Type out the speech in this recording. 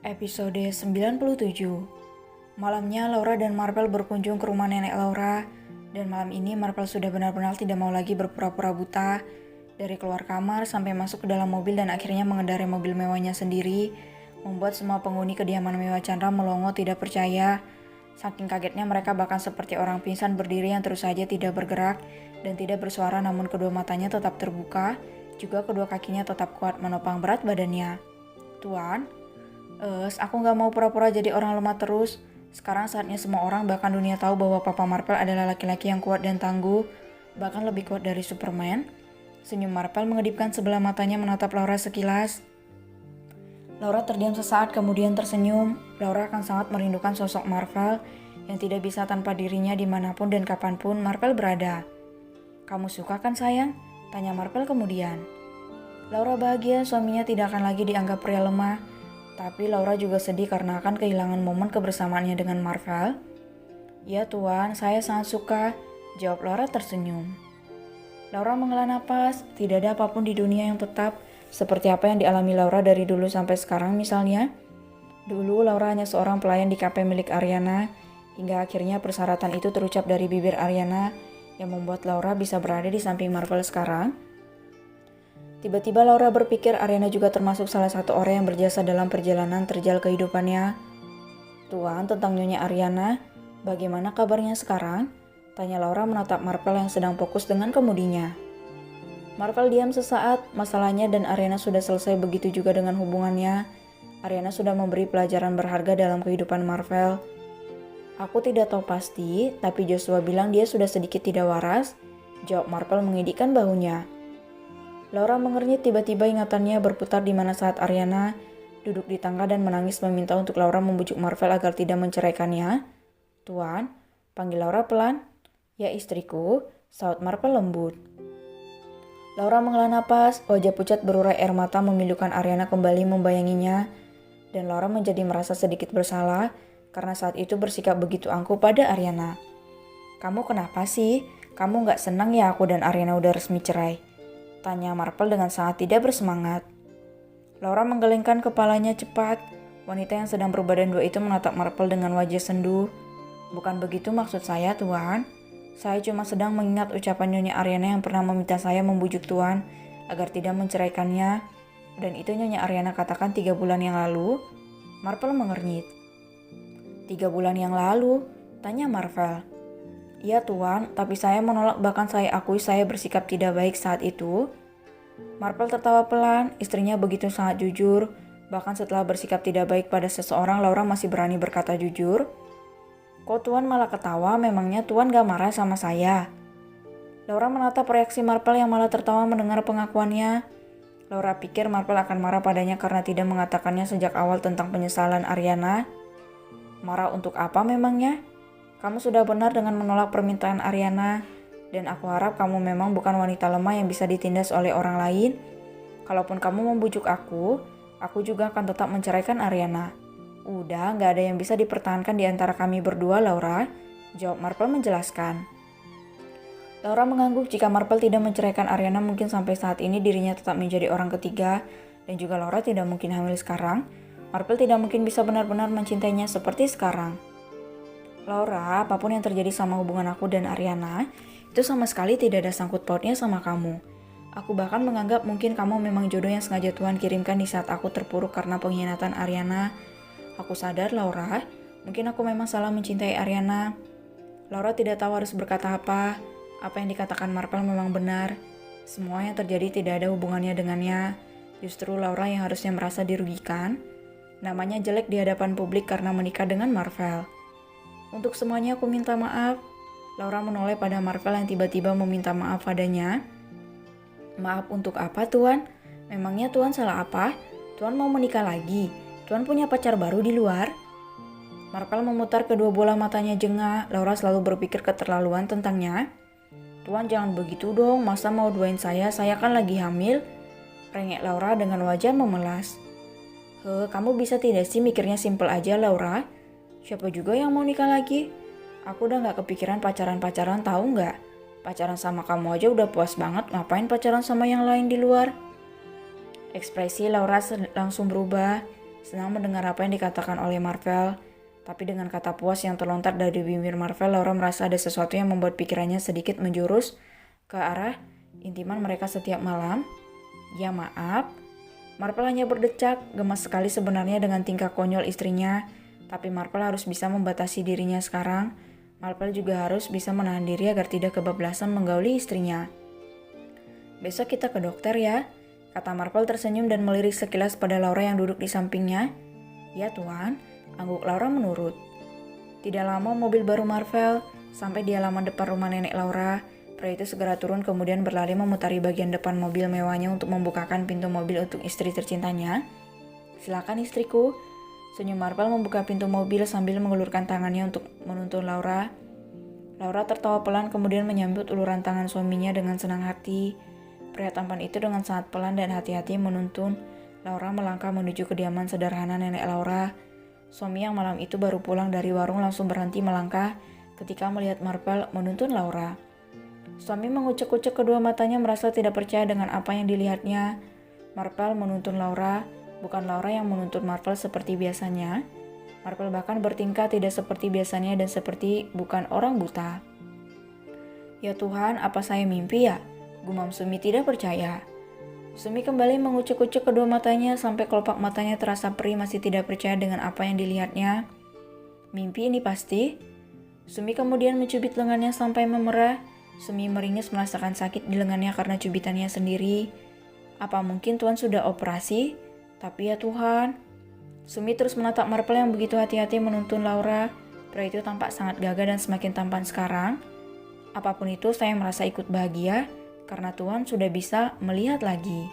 Episode 97. Malamnya Laura dan Marvel berkunjung ke rumah nenek Laura. Dan malam ini Marvel sudah benar-benar tidak mau lagi berpura-pura buta. Dari keluar kamar sampai masuk ke dalam mobil dan akhirnya mengendarai mobil mewahnya sendiri, membuat semua penghuni kediaman mewah Chandra melongo tidak percaya. Saking kagetnya mereka bahkan seperti orang pingsan berdiri yang terus saja tidak bergerak dan tidak bersuara, namun kedua matanya tetap terbuka, juga kedua kakinya tetap kuat menopang berat badannya. "Tuan, aku gak mau pura-pura jadi orang lemah terus. Sekarang saatnya semua orang, bahkan dunia tahu bahwa Papa Marvel adalah laki-laki yang kuat dan tangguh, bahkan lebih kuat dari Superman." Senyum Marvel mengedipkan sebelah matanya menatap Laura sekilas. Laura terdiam sesaat kemudian tersenyum. Laura akan sangat merindukan sosok Marvel yang tidak bisa tanpa dirinya dimanapun dan kapanpun Marvel berada. "Kamu suka kan sayang?" tanya Marvel kemudian. Laura bahagia suaminya tidak akan lagi dianggap pria lemah. Tapi Laura juga sedih karena akan kehilangan momen kebersamaannya dengan Marvel. "Ya Tuan, saya sangat suka," jawab Laura tersenyum. Laura menghela napas, tidak ada apapun di dunia yang tetap, seperti apa yang dialami Laura dari dulu sampai sekarang misalnya. Dulu Laura hanya seorang pelayan di kafe milik Ariana, hingga akhirnya persyaratan itu terucap dari bibir Ariana, yang membuat Laura bisa berada di samping Marvel sekarang. Tiba-tiba Laura berpikir Ariana juga termasuk salah satu orang yang berjasa dalam perjalanan terjal kehidupannya. "Tuan, tentang Nyonya Ariana, bagaimana kabarnya sekarang?" tanya Laura menatap Marvel yang sedang fokus dengan kemudinya. Marvel diam sesaat, masalahnya dan Ariana sudah selesai, begitu juga dengan hubungannya. Ariana sudah memberi pelajaran berharga dalam kehidupan Marvel. "Aku tidak tahu pasti, tapi Joshua bilang dia sudah sedikit tidak waras," jawab Marvel mengedikkan bahunya. Laura mengernyit, tiba-tiba ingatannya berputar di mana saat Ariana duduk di tangga dan menangis meminta untuk Laura membujuk Marvel agar tidak menceraikannya. "Tuan," panggil Laura pelan. "Ya istriku," saut Marvel lembut. Laura menghela napas, wajah pucat berurai air mata memilukan Ariana kembali membayanginya. Dan Laura menjadi merasa sedikit bersalah karena saat itu bersikap begitu angkuh pada Ariana. "Kamu kenapa sih? Kamu gak senang ya aku dan Ariana udah resmi cerai?" tanya Marvel dengan sangat tidak bersemangat. Laura menggelengkan kepalanya cepat. Wanita yang sedang berbadan dua itu menatap Marvel dengan wajah sendu. "Bukan begitu maksud saya, Tuan. Saya cuma sedang mengingat ucapan Nyonya Ariana yang pernah meminta saya membujuk Tuan agar tidak menceraikannya. Dan itu Nyonya Ariana katakan 3 bulan yang lalu." Marvel mengernyit. "3 bulan yang lalu?" tanya Marvel. "Iya Tuan, tapi saya menolak, bahkan saya akui saya bersikap tidak baik saat itu." Marvel tertawa pelan, istrinya begitu sangat jujur. Bahkan setelah bersikap tidak baik pada seseorang, Laura masih berani berkata jujur. "Kok Tuan malah ketawa, memangnya Tuan gak marah sama saya?" Laura menatap reaksi Marvel yang malah tertawa mendengar pengakuannya. Laura pikir Marvel akan marah padanya karena tidak mengatakannya sejak awal tentang penyesalan Ariana. Marah untuk apa memangnya? "Kamu sudah benar dengan menolak permintaan Ariana, dan aku harap kamu memang bukan wanita lemah yang bisa ditindas oleh orang lain. Kalaupun kamu membujuk aku juga akan tetap menceraikan Ariana." "Udah, gak ada yang bisa dipertahankan di antara kami berdua, Laura," jawab Marvel menjelaskan. Laura mengangguk. Jika Marvel tidak menceraikan Ariana, mungkin sampai saat ini dirinya tetap menjadi orang ketiga, dan juga Laura tidak mungkin hamil sekarang. Marvel tidak mungkin bisa benar-benar mencintainya seperti sekarang. "Laura, apapun yang terjadi sama hubungan aku dan Ariana, itu sama sekali tidak ada sangkut pautnya sama kamu. Aku bahkan menganggap mungkin kamu memang jodoh yang sengaja Tuhan kirimkan di saat aku terpuruk karena pengkhianatan Ariana. Aku sadar, Laura, mungkin aku memang salah mencintai Ariana." Laura tidak tahu harus berkata apa. Apa yang dikatakan Marvel memang benar. Semua yang terjadi tidak ada hubungannya dengannya. Justru Laura yang harusnya merasa dirugikan. Namanya jelek di hadapan publik karena menikah dengan Marvel. "Untuk semuanya aku minta maaf." Laura menoleh pada Marvel yang tiba-tiba meminta maaf padanya. "Maaf untuk apa, Tuan? Memangnya Tuan salah apa? Tuan mau menikah lagi? Tuan punya pacar baru di luar?" Marvel memutar kedua bola matanya jengah. Laura selalu berpikir keterlaluan tentangnya. "Tuan jangan begitu dong, masa mau duain saya kan lagi hamil?" rengek Laura dengan wajah memelas. Kamu bisa tidak sih mikirnya simpel aja, Laura? Siapa juga yang mau nikah lagi? Aku udah gak kepikiran pacaran-pacaran, tahu gak? Pacaran sama kamu aja udah puas banget, ngapain pacaran sama yang lain di luar?" Ekspresi Laura langsung berubah. senang mendengar apa yang dikatakan oleh Marvel. Tapi dengan kata puas yang terlontar dari bibir Marvel, Laura merasa ada sesuatu yang membuat pikirannya sedikit menjurus ke arah intiman mereka setiap malam. Ya maaf, Marvel hanya berdecak, gemas sekali sebenarnya dengan tingkah konyol istrinya. Tapi Marvel harus bisa membatasi dirinya sekarang. Marvel juga harus bisa menahan diri agar tidak kebablasan menggauli istrinya. Besok kita ke dokter ya, kata Marvel tersenyum dan melirik sekilas pada Laura yang duduk di sampingnya. Ya Tuan, angguk Laura menurut. Tidak lama mobil baru Marvel sampai di halaman depan rumah nenek Laura. Pria itu segera turun kemudian berlari memutari bagian depan mobil mewahnya untuk membukakan pintu mobil untuk istri tercintanya. Silakan istriku. Senyum Marvel membuka pintu mobil sambil mengulurkan tangannya untuk menuntun Laura. Laura tertawa pelan kemudian menyambut uluran tangan suaminya dengan senang hati. Pria tampan itu dengan sangat pelan dan hati-hati menuntun Laura melangkah menuju kediaman sederhana nenek Laura. Suami yang malam itu baru pulang dari warung langsung berhenti melangkah ketika melihat Marvel menuntun Laura. Suami mengucek-ucek kedua matanya merasa tidak percaya dengan apa yang dilihatnya. Marvel menuntun Laura, bukan Laura yang menuntun Marvel seperti biasanya. Marvel bahkan bertingkah tidak seperti biasanya dan seperti bukan orang buta. Ya Tuhan, apa saya mimpi ya? Gumam Sumi tidak percaya. Sumi kembali mengucek-ucek kedua matanya sampai kelopak matanya terasa perih masih tidak percaya dengan apa yang dilihatnya. Mimpi ini pasti? Sumi kemudian mencubit lengannya sampai memerah. Sumi meringis merasakan sakit di lengannya karena cubitannya sendiri. Apa mungkin Tuan sudah operasi? Tapi ya Tuhan. Sumi terus menatap Marvel yang begitu hati-hati menuntun Laura. Pria itu tampak sangat gagah dan semakin tampan sekarang. Apapun itu saya merasa ikut bahagia karena Tuan sudah bisa melihat lagi.